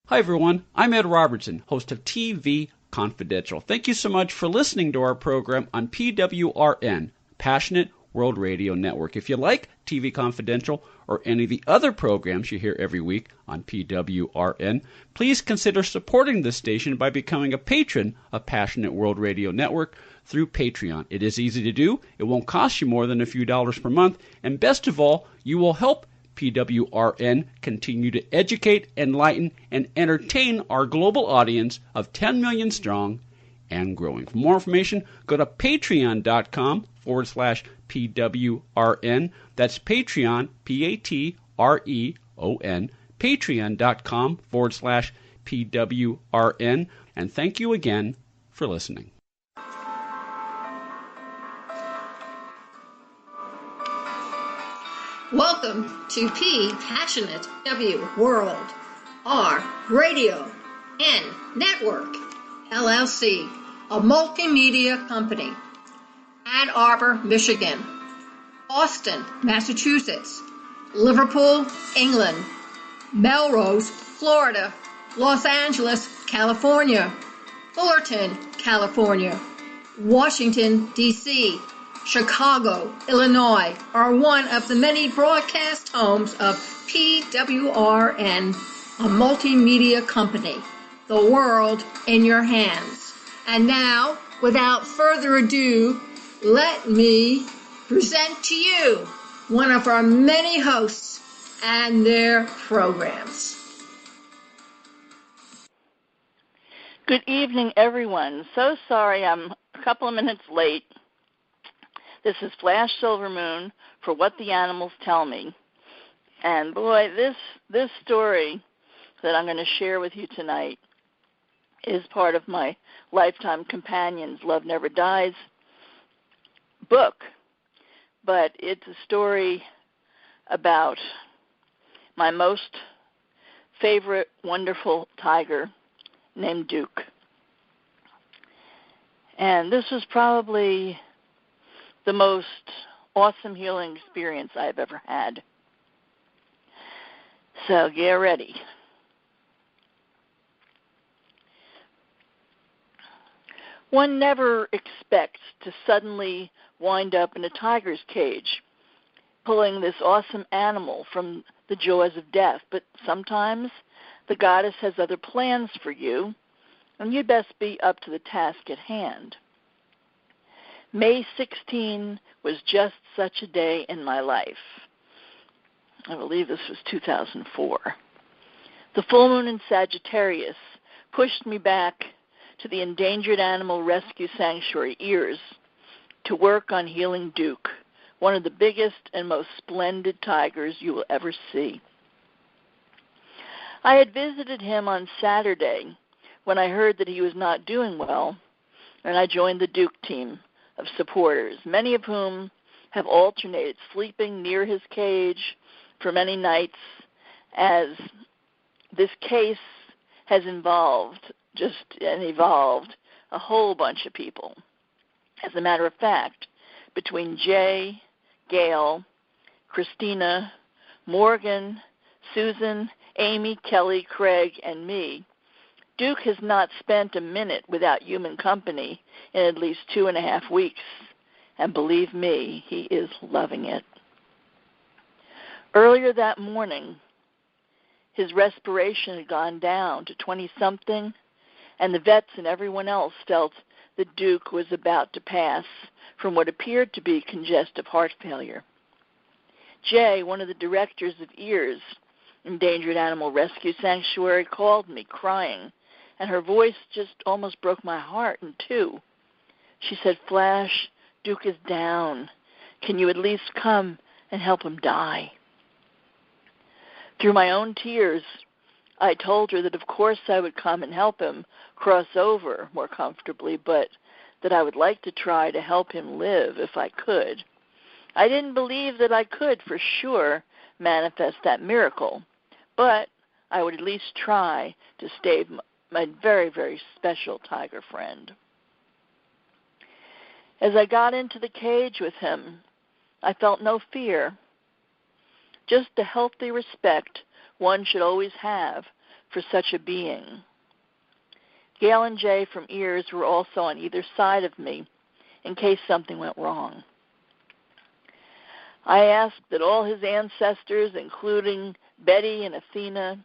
Hi, everyone. I'm Ed Robertson, host of TV Confidential. Thank you so much for listening to our program on PWRN, Passionate World Radio Network. If you like TV Confidential or any of the other programs you hear every week on PWRN, please consider supporting this station by becoming a patron of Passionate World Radio Network through Patreon. It is easy to do. It won't cost you more than a few dollars per month. And best of all, you will help PWRN continue to educate, enlighten, and entertain our global audience of 10 million strong and growing. For more information, go to patreon.com/PWRN. That's Patreon, Patreon, patreon.com/PWRN. And thank you again for listening. Welcome to Passionate W World, R Radio N Network, LLC, a multimedia company. Ann Arbor, Michigan, Boston, Massachusetts, Liverpool, England, Melrose, Florida, Los Angeles, California, Fullerton, California, Washington, D.C., Chicago, Illinois are one of the many broadcast homes of PWRN, a multimedia company. The world in your hands. And now, without further ado, let me present to you one of our many hosts and their programs. Good evening, everyone. So sorry I'm a couple of minutes late. This is Flash Silvermoon for What the Animals Tell Me. And boy, this story that I'm going to share with you tonight is part of my Lifetime Companions Love Never Dies book. But it's a story about my most favorite wonderful tiger named Duke. And this was probably the most awesome healing experience I've ever had. So get ready. One never expects to suddenly wind up in a tiger's cage, pulling this awesome animal from the jaws of death. But sometimes the goddess has other plans for you, and you'd best be up to the task at hand. May 16 was just such a day in my life. I believe this was 2004. The full moon in Sagittarius pushed me back to the Endangered Animal Rescue Sanctuary, EARS, to work on healing Duke, one of the biggest and most splendid tigers you will ever see. I had visited him on Saturday when I heard that he was not doing well, and I joined the Duke team of supporters, many of whom have alternated sleeping near his cage for many nights, as this case has evolved a whole bunch of people. As a matter of fact, between Jay, Gail, Christina, Morgan, Susan, Amy, Kelly, Craig, and me, Duke has not spent a minute without human company in at least 2.5 weeks, and believe me, he is loving it. Earlier that morning, his respiration had gone down to 20-something, and the vets and everyone else felt that Duke was about to pass from what appeared to be congestive heart failure. Jay, one of the directors of EARS, Endangered Animal Rescue Sanctuary, called me crying, and her voice just almost broke my heart in two. She said, "Flash, Duke is down. Can you at least come and help him die?" Through my own tears, I told her that of course I would come and help him cross over more comfortably, but that I would like to try to help him live if I could. I didn't believe that I could for sure manifest that miracle, but I would at least try to save my very, very special tiger friend. As I got into the cage with him, I felt no fear, just the healthy respect one should always have for such a being. Gail and Jay from ears were also on either side of me in case something went wrong. I asked that all his ancestors, including Betty and Athena,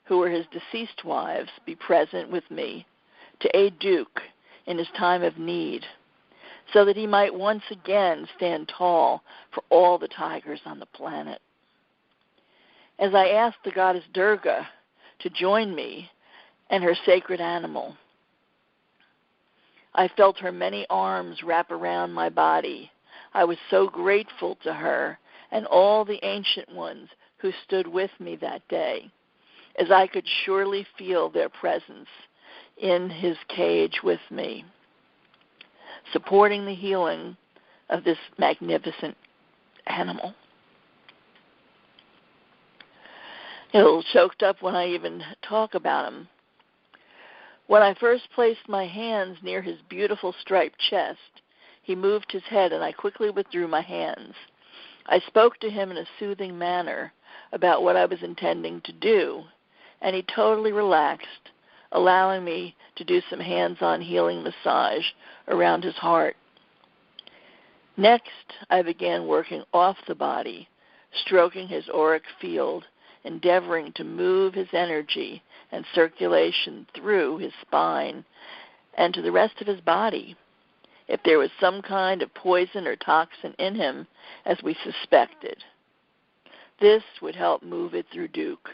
who were his deceased wives, be present with me to aid Duke in his time of need, so that he might once again stand tall for all the tigers on the planet. As I asked the goddess Durga to join me and her sacred animal, I felt her many arms wrap around my body. I was so grateful to her and all the ancient ones who stood with me that day, as I could surely feel their presence in his cage with me, supporting the healing of this magnificent animal. A little choked up when I even talk about him. When I first placed my hands near his beautiful striped chest, he moved his head and I quickly withdrew my hands. I spoke to him in a soothing manner about what I was intending to do, and he totally relaxed, allowing me to do some hands-on healing massage around his heart. Next, I began working off the body, stroking his auric field, endeavoring to move his energy and circulation through his spine and to the rest of his body. If there was some kind of poison or toxin in him, as we suspected, this would help move it through Duke.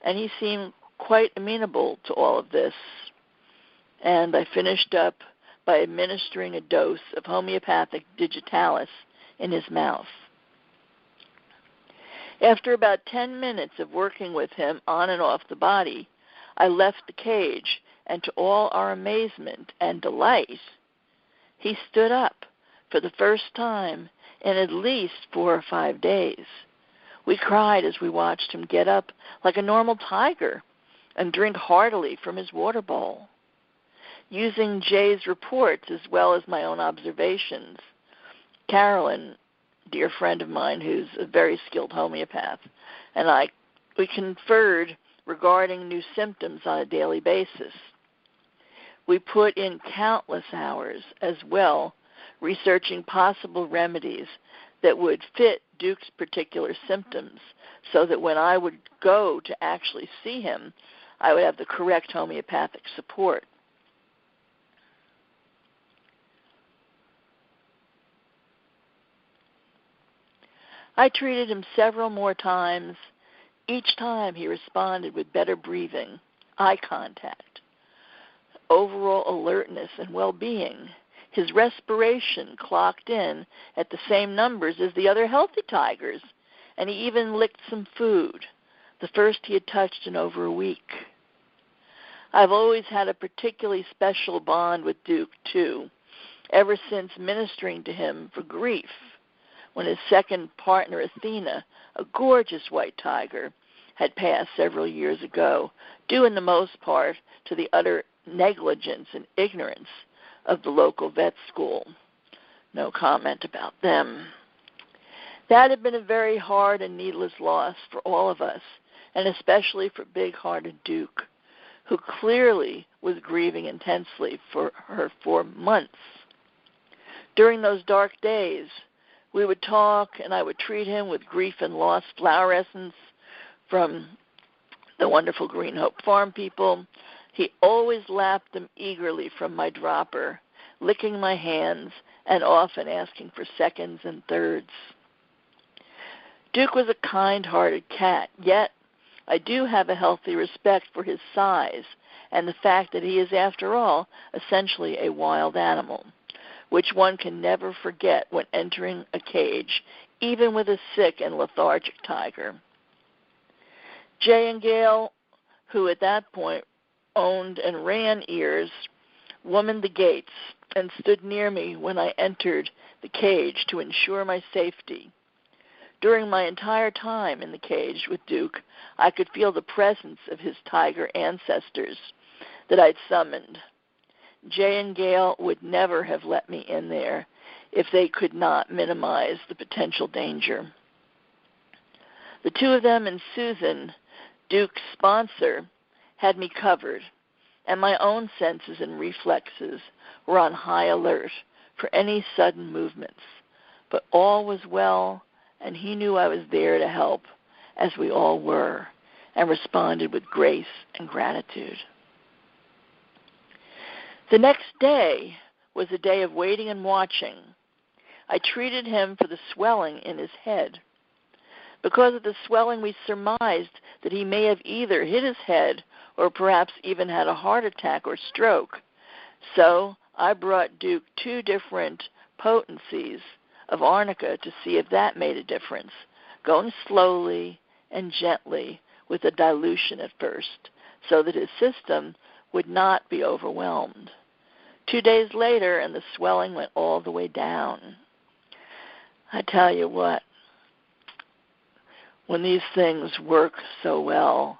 And he seemed quite amenable to all of this. And I finished up by administering a dose of homeopathic digitalis in his mouth. After about 10 minutes of working with him on and off the body, I left the cage, and to all our amazement and delight, he stood up for the first time in at least 4 or 5 days. We cried as we watched him get up like a normal tiger and drink heartily from his water bowl. Using Jay's reports as well as my own observations, Carolyn, dear friend of mine who's a very skilled homeopath, and we conferred regarding new symptoms on a daily basis. We put in countless hours as well, researching possible remedies that would fit Duke's particular symptoms so that when I would go to actually see him, I would have the correct homeopathic support. I treated him several more times. Each time he responded with better breathing, eye contact, overall alertness and well-being. His respiration clocked in at the same numbers as the other healthy tigers, and he even licked some food, the first he had touched in over a week. I've always had a particularly special bond with Duke, too, ever since ministering to him for grief, when his second partner, Athena, a gorgeous white tiger, had passed several years ago, due in the most part to the utter negligence and ignorance of the local vet school. No comment about them. That had been a very hard and needless loss for all of us, and especially for big-hearted Duke, who clearly was grieving intensely for her for months. During those dark days, we would talk, and I would treat him with grief and loss flower essence from the wonderful Green Hope Farm people. He always lapped them eagerly from my dropper, licking my hands and often asking for seconds and thirds. Duke was a kind-hearted cat, yet I do have a healthy respect for his size and the fact that he is, after all, essentially a wild animal, which one can never forget when entering a cage, even with a sick and lethargic tiger. Jay and Gail, who at that point owned and ran ears, womaned the gates and stood near me when I entered the cage to ensure my safety. During my entire time in the cage with Duke, I could feel the presence of his tiger ancestors that I'd summoned. Jay and Gail would never have let me in there if they could not minimize the potential danger. The two of them and Susan, Duke's sponsor, had me covered, and my own senses and reflexes were on high alert for any sudden movements. But all was well, and he knew I was there to help, as we all were, and responded with grace and gratitude. The next day was a day of waiting and watching. I treated him for the swelling in his head. Because of the swelling, we surmised that he may have either hit his head or perhaps even had a heart attack or stroke. So I brought Duke 2 different potencies of arnica to see if that made a difference, going slowly and gently with a dilution at first, so that his system would not be overwhelmed. 2 days later, and the swelling went all the way down. I tell you what, when these things work so well,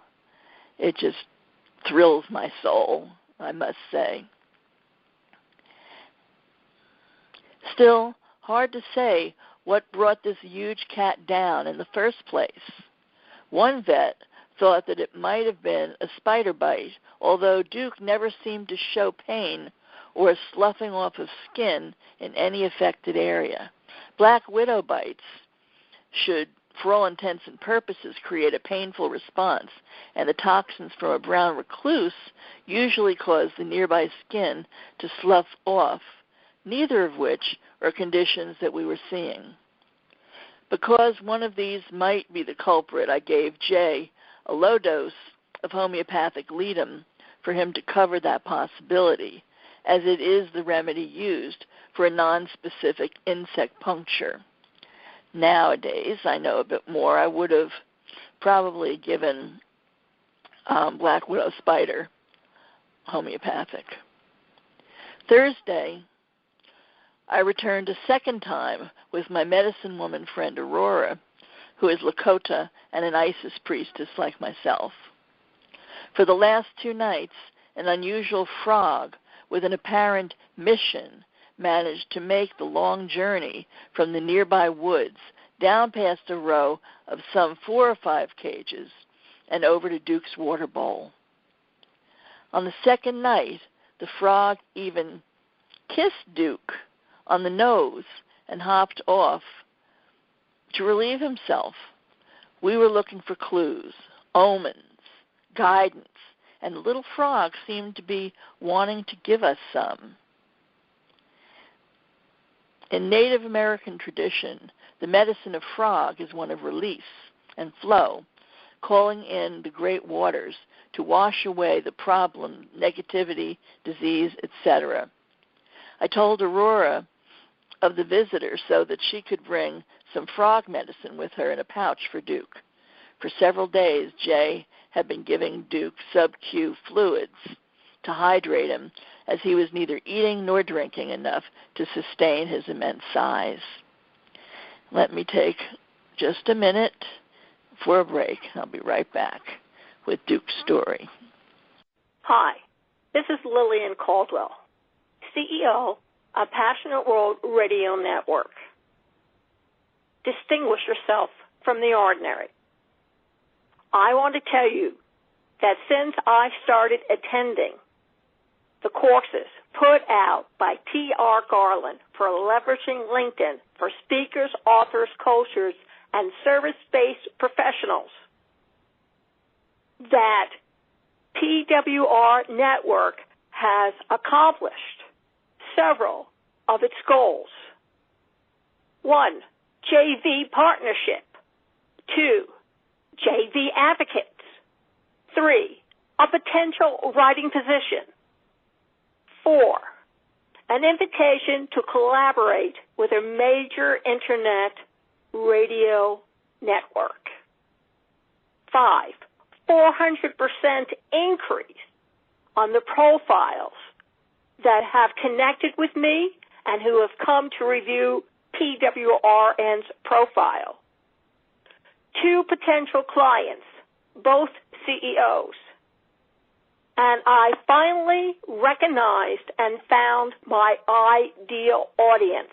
it just thrills my soul, I must say. Still, hard to say what brought this huge cat down in the first place. One vet thought that it might have been a spider bite, although Duke never seemed to show pain or a sloughing off of skin in any affected area. Black widow bites should, for all intents and purposes, create a painful response, and the toxins from a brown recluse usually cause the nearby skin to slough off, neither of which are conditions that we were seeing. Because one of these might be the culprit, I gave Jay a low dose of homeopathic ledum for him to cover that possibility, as it is the remedy used for a nonspecific insect puncture. Nowadays, I know a bit more. I would have probably given black widow spider homeopathic. Thursday, I returned a second time with my medicine woman friend Aurora, who is Lakota and an Isis priestess like myself. For the last 2 nights, an unusual frog with an apparent mission managed to make the long journey from the nearby woods down past a row of some 4 or 5 cages and over to Duke's water bowl. On the second night, the frog even kissed Duke on the nose and hopped off to relieve himself. We were looking for clues, omens, guidance, and the little frog seemed to be wanting to give us some. In Native American tradition, the medicine of frog is one of release and flow, calling in the great waters to wash away the problem, negativity, disease, etc. I told Aurora of the visitor so that she could bring some frog medicine with her in a pouch for Duke. For several days, Jay had been giving Duke sub-Q fluids to hydrate him, as he was neither eating nor drinking enough to sustain his immense size. Let me take just a minute for a break. I'll be right back with Duke's story. Hi, this is Lillian Caldwell, CEO of Passionate World Radio Network. Distinguish yourself from the ordinary. I want to tell you that since I've started attending the courses put out by T.R. Garland for leveraging LinkedIn for speakers, authors, coaches, and service-based professionals, that PWR Network has accomplished several of its goals. 1, JV partnership. 2, JV advocates. 3, a potential writing position. 4, an invitation to collaborate with a major internet radio network. 5, 400% increase on the profiles that have connected with me and who have come to review PWRN's profile. 2 potential clients, both CEOs. And I finally recognized and found my ideal audience.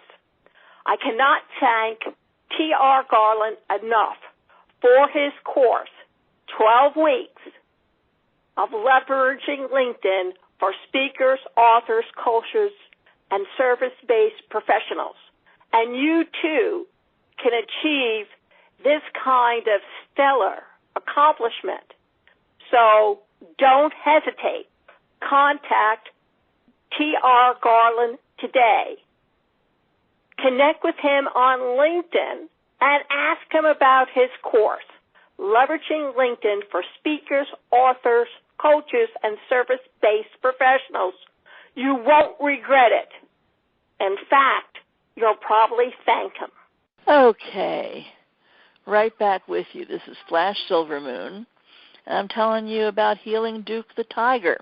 I cannot thank T.R. Garland enough for his course, 12 weeks of leveraging LinkedIn for speakers, authors, coaches, and service-based professionals. And you, too, can achieve this kind of stellar accomplishment. So don't hesitate. Contact T.R. Garland today. Connect with him on LinkedIn and ask him about his course, Leveraging LinkedIn for Speakers, Authors, Coaches, and Service-Based Professionals. You won't regret it. In fact, you'll probably thank him. Okay. Right back with you. This is Flash Silvermoon, and I'm telling you about healing Duke the Tiger.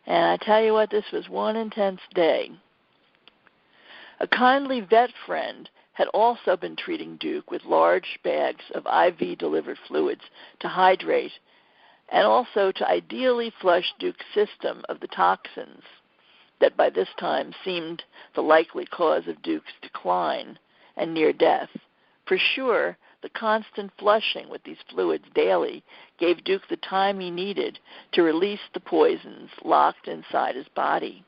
And I tell you what, this was one intense day. A kindly vet friend had also been treating Duke with large bags of IV-delivered fluids to hydrate and also to ideally flush Duke's system of the toxins that by this time seemed the likely cause of Duke's decline and near death. For sure, the constant flushing with these fluids daily gave Duke the time he needed to release the poisons locked inside his body.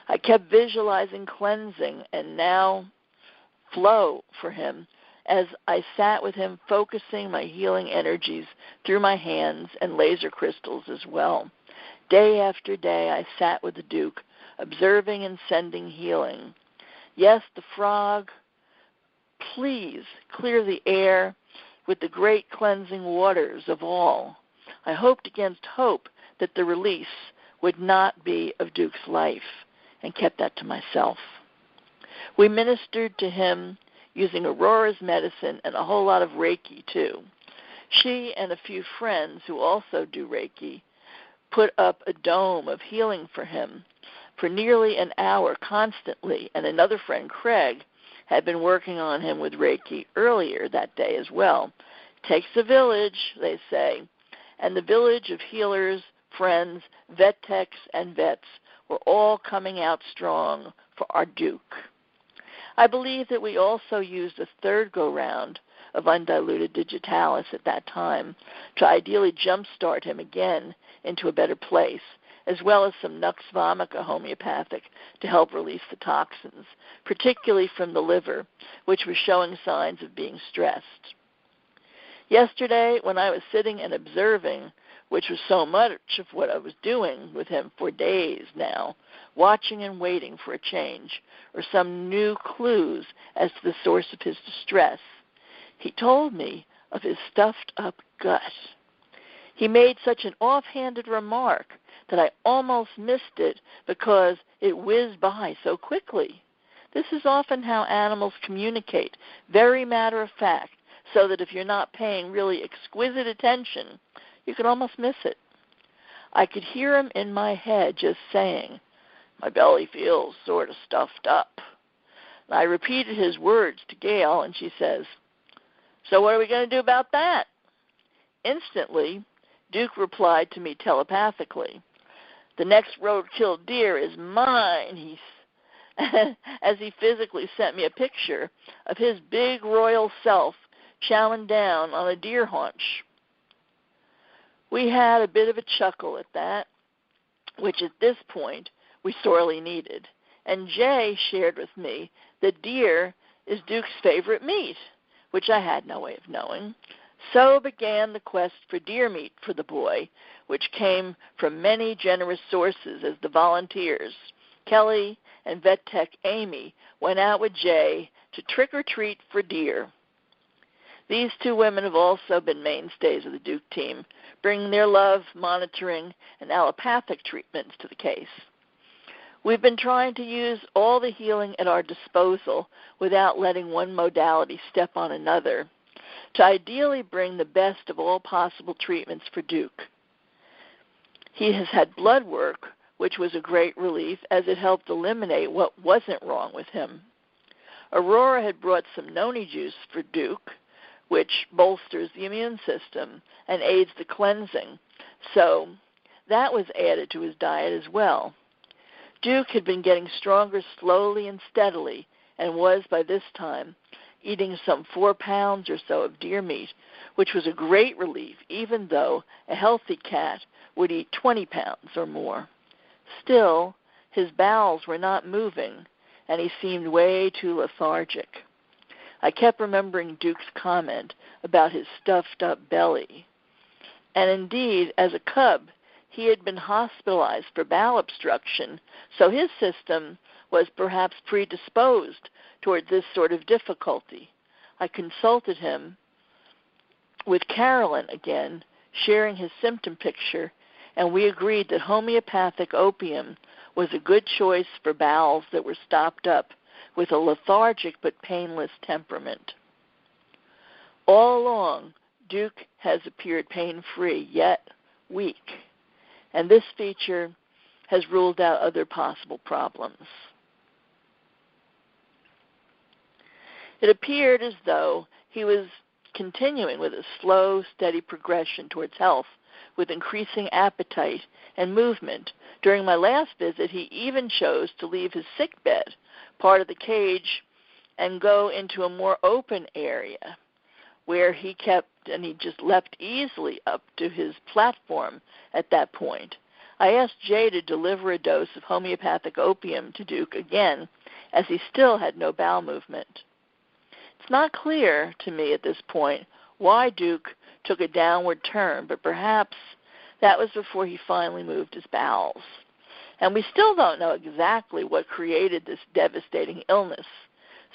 I kept visualizing cleansing and now flow for him as I sat with him, focusing my healing energies through my hands and laser crystals as well. Day after day, I sat with the Duke, observing and sending healing. Yes, the frog, please clear the air with the great cleansing waters of all. I hoped against hope that the release would not be of Duke's life, and kept that to myself. We ministered to him using Aurora's medicine and a whole lot of Reiki, too. She and a few friends who also do Reiki put up a dome of healing for him for nearly an hour constantly, and another friend, Craig, had been working on him with Reiki earlier that day as well. Takes a village, they say, and the village of healers, friends, vet techs, and vets were all coming out strong for our Duke. I believe that we also used a third go-round of undiluted digitalis at that time to ideally jumpstart him again into a better place, as well as some Nux vomica homeopathic to help release the toxins, particularly from the liver, which was showing signs of being stressed. Yesterday, when I was sitting and observing, which was so much of what I was doing with him for days now, watching and waiting for a change or some new clues as to the source of his distress, he told me of his stuffed-up gut. He made such an offhanded remark that I almost missed it because it whizzed by so quickly. This is often how animals communicate, very matter-of-fact, so that if you're not paying really exquisite attention, you can almost miss it. I could hear him in my head just saying, "My belly feels sort of stuffed up." And I repeated his words to Gail, and she says, "So what are we going to do about that?" Instantly, Duke replied to me telepathically, "The next road-killed deer is mine," as he physically sent me a picture of his big royal self chowing down on a deer haunch. We had a bit of a chuckle at that, which at this point we sorely needed, and Jay shared with me that deer is Duke's favorite meat, which I had no way of knowing. So began the quest for deer meat for the boy, which came from many generous sources as the volunteers, Kelly and vet tech Amy, went out with Jay to trick-or-treat for deer. These two women have also been mainstays of the Duke team, bringing their love, monitoring, and allopathic treatments to the case. We've been trying to use all the healing at our disposal without letting one modality step on another, to ideally bring the best of all possible treatments for Duke. He has had blood work, which was a great relief as it helped eliminate what wasn't wrong with him. Aurora had brought some noni juice for Duke, which bolsters the immune system and aids the cleansing, so that was added to his diet as well. Duke had been getting stronger slowly and steadily and was, by this time, eating some 4 pounds or so of deer meat, which was a great relief, even though a healthy cat would eat 20 pounds or more. Still, his bowels were not moving, and he seemed way too lethargic. I kept remembering Duke's comment about his stuffed-up belly. And indeed, as a cub, he had been hospitalized for bowel obstruction, so his system was perhaps predisposed toward this sort of difficulty. I consulted him with Carolyn again, sharing his symptom picture, and we agreed that homeopathic opium was a good choice for bowels that were stopped up with a lethargic but painless temperament. All along, Duke has appeared pain-free, yet weak, and this feature has ruled out other possible problems. It appeared as though he was continuing with a slow, steady progression towards health with increasing appetite and movement. During my last visit, he even chose to leave his sick bed, part of the cage, and go into a more open area where he just leapt easily up to his platform at that point. I asked Jay to deliver a dose of homeopathic opium to Duke again, as he still had no bowel movement. It's not clear to me at this point why Duke took a downward turn, but perhaps that was before he finally moved his bowels. And we still don't know exactly what created this devastating illness.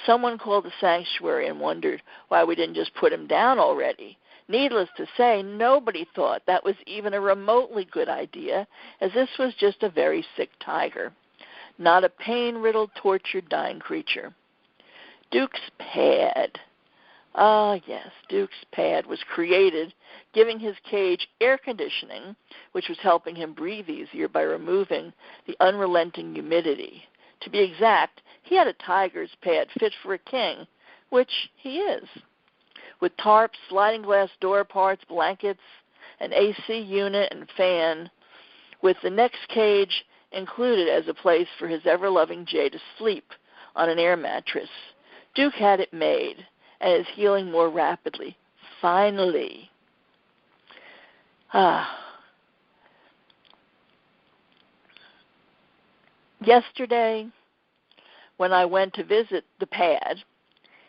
Someone called the sanctuary and wondered why we didn't just put him down already. Needless to say, nobody thought that was even a remotely good idea, as this was just a very sick tiger, not a pain-riddled, tortured, dying creature. Duke's pad. Ah, yes, Duke's pad was created, giving his cage air conditioning, which was helping him breathe easier by removing the unrelenting humidity. To be exact, he had a tiger's pad fit for a king, which he is, with tarps, sliding glass door parts, blankets, an AC unit, and fan, with the next cage included as a place for his ever-loving Jay to sleep on an air mattress. Duke had it made and is healing more rapidly. Finally. Yesterday, when I went to visit the pad,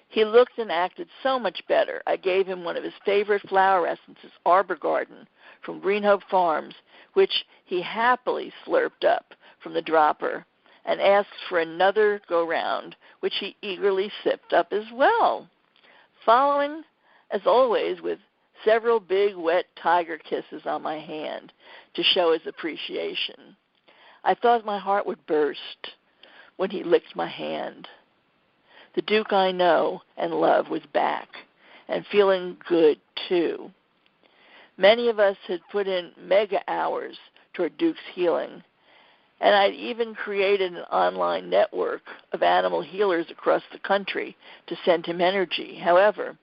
he looked and acted so much better. I gave him one of his favorite flower essences, Arbor Garden, from Green Hope Farms, which he happily slurped up from the dropper, and asked for another go-round, which he eagerly sipped up as well, following, as always, with several big, wet tiger kisses on my hand to show his appreciation. I thought my heart would burst when he licked my hand. The Duke I know and love was back and feeling good, too. Many of us had put in mega hours toward Duke's healing, and I'd even created an online network of animal healers across the country to send him energy. However,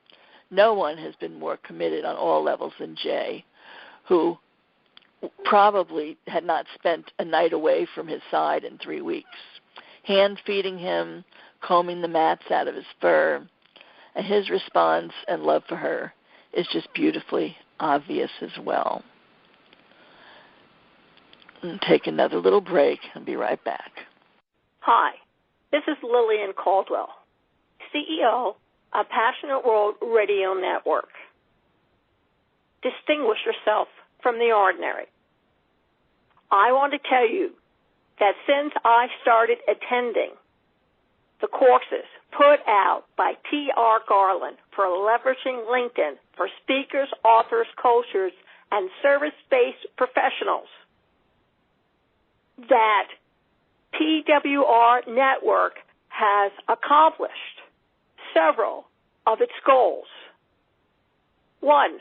no one has been more committed on all levels than Jay, who probably had not spent a night away from his side in 3 weeks, hand-feeding him, combing the mats out of his fur, and his response and love for her is just beautifully obvious as well. And take another little break and be right back. Hi, this is Lillian Caldwell, CEO of Passionate World Radio Network. Distinguish yourself from the ordinary. I want to tell you that since I started attending the courses put out by T.R. Garland for leveraging LinkedIn for speakers, authors, coaches, and service-based professionals, that PWR Network has accomplished several of its goals. 1,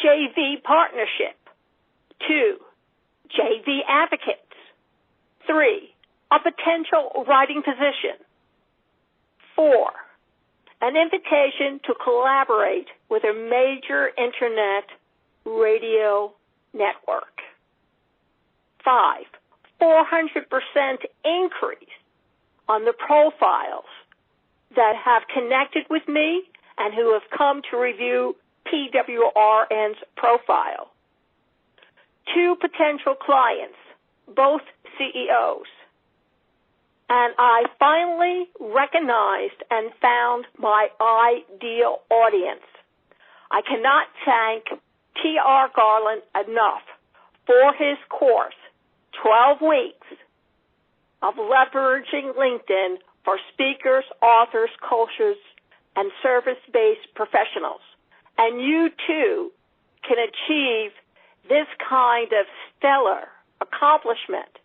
JV partnership. 2, JV advocates. 3, a potential writing position. 4, an invitation to collaborate with a major internet radio network. 5, 400% increase on the profiles that have connected with me and who have come to review PWRN's profile. 2 potential clients, both CEOs. And I finally recognized and found my ideal audience. I cannot thank T.R. Garland enough for his course, 12 weeks of leveraging LinkedIn for speakers, authors, coaches, and service-based professionals. And you, too, can achieve this kind of stellar accomplishment.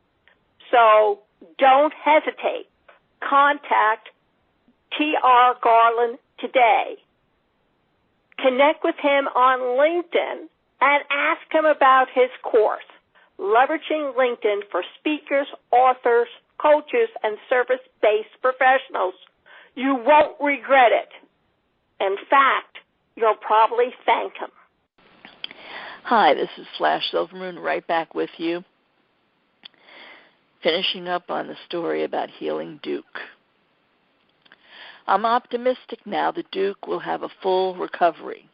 So don't hesitate. Contact T.R. Garland today. Connect with him on LinkedIn and ask him about his course, Leveraging LinkedIn for Speakers, Authors, Coaches, and Service-Based Professionals. You won't regret it. In fact, you'll probably thank him. Hi, this is Flash Silvermoon, right back with you, finishing up on the story about healing Duke. I'm optimistic now that Duke will have a full recovery.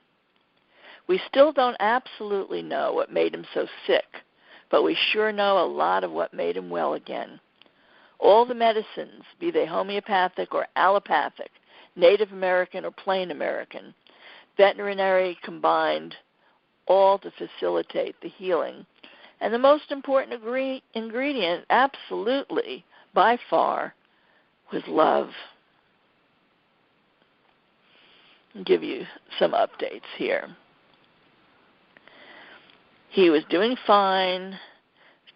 We still don't absolutely know what made him so sick, but we sure know a lot of what made him well again. All the medicines, be they homeopathic or allopathic, Native American or plain American, veterinary combined, all to facilitate the healing. And the most important ingredient, absolutely, by far, was love. I'll give you some updates here. He was doing fine,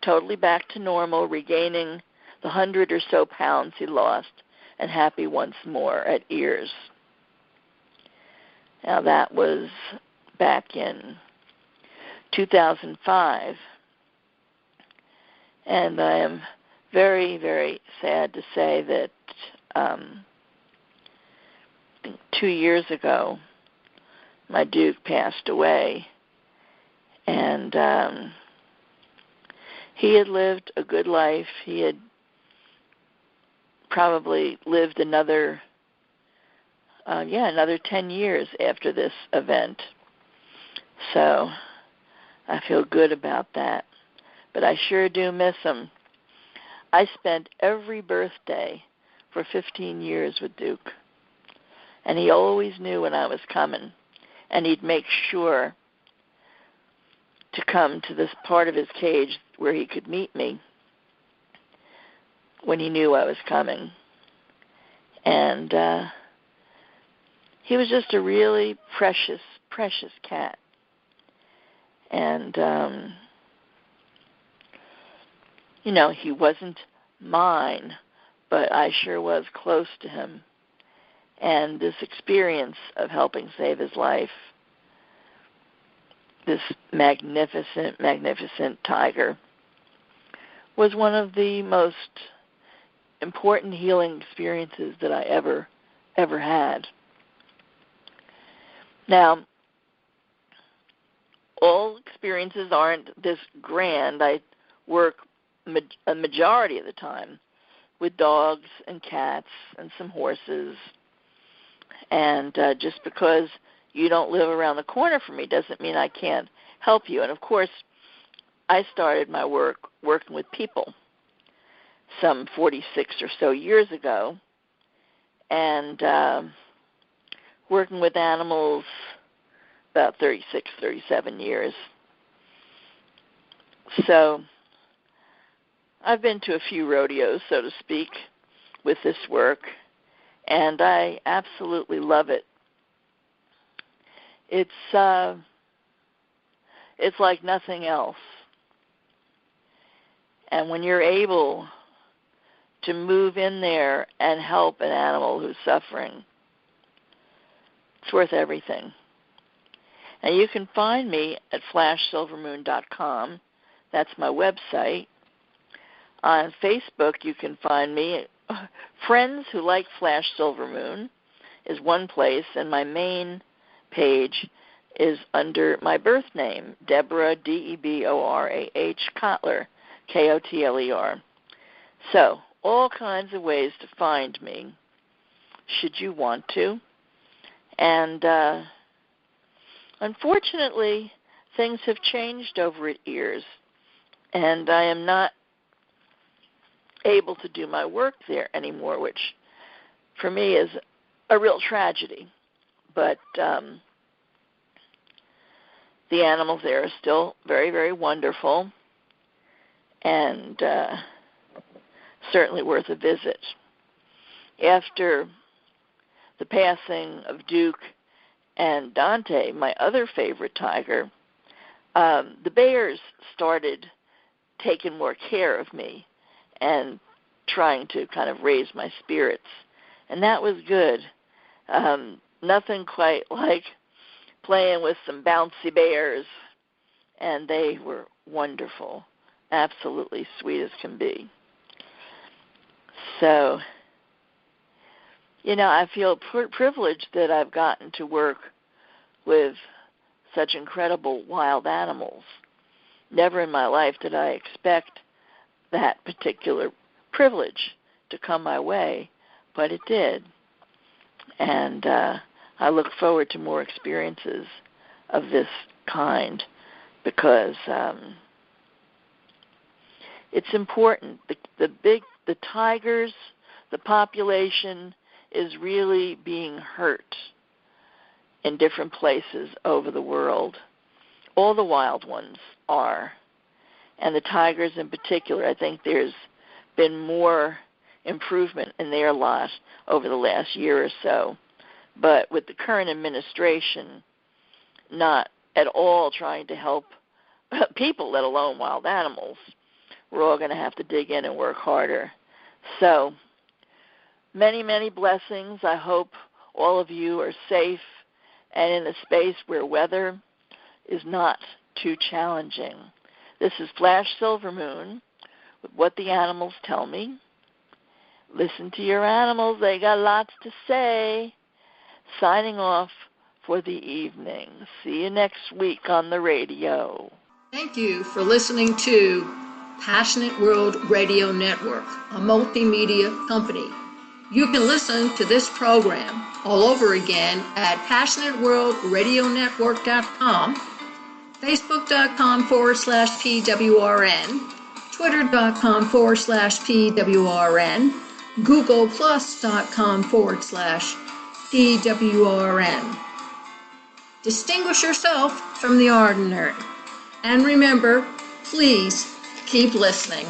totally back to normal, regaining the 100 or so pounds he lost, and happy once more at ears. Now that was back in 2005, and I am very, very sad to say that I think 2 years ago, my Duke passed away, and he had lived a good life. He had probably lived another 10 years after this event. So I feel good about that. But I sure do miss him. I spent every birthday for 15 years with Duke. And he always knew when I was coming. And he'd make sure to come to this part of his cage where he could meet me when he knew I was coming. And he was just a really precious, precious cat. And, he wasn't mine, but I sure was close to him. And this experience of helping save his life, this magnificent, magnificent tiger, was one of the most important healing experiences that I ever had. Now, all experiences aren't this grand. I work a majority of the time with dogs and cats and some horses. And just because you don't live around the corner from me doesn't mean I can't help you. And, of course, I started my work working with people some 46 or so years ago, and working with animals about 36, 37 years. So I've been to a few rodeos, so to speak, with this work, and I absolutely love it. It's like nothing else. And when you're able to move in there and help an animal who's suffering, it's worth everything. And you can find me at flashsilvermoon.com. That's my website. On Facebook, you can find me. Friends Who Like Flash Silvermoon is one place, and my main page is under my birth name, Deborah, Deborah Kotler, Kotler. So, all kinds of ways to find me, should you want to. And unfortunately, things have changed over the years, and I am not able to do my work there anymore, which for me is a real tragedy. But the animals there are still very, very wonderful and certainly worth a visit. After the passing of Duke and Dante, my other favorite tiger, the bears started taking more care of me and trying to kind of raise my spirits, and that was good. Nothing quite like playing with some bouncy bears, and they were wonderful, absolutely sweet as can be. So, I feel privileged that I've gotten to work with such incredible wild animals. Never in my life did I expect that particular privilege to come my way, but it did. And I look forward to more experiences of this kind because it's important. The tigers, the population is really being hurt in different places over the world. All the wild ones are. And the tigers in particular, I think there's been more improvement in their lot over the last year or so. But with the current administration not at all trying to help people, let alone wild animals, we're all going to have to dig in and work harder. So many, many blessings. I hope all of you are safe and in a space where weather is not too challenging. This is Flash Silvermoon with What the Animals Tell Me. Listen to your animals. They got lots to say. Signing off for the evening. See you next week on the radio. Thank you for listening to Passionate World Radio Network, a multimedia company. You can listen to this program all over again at PassionateWorldRadioNetwork.com, Facebook.com/PWRN, Twitter.com/PWRN, GooglePlus.com/PWRN. Distinguish yourself from the ordinary. And remember, please keep listening.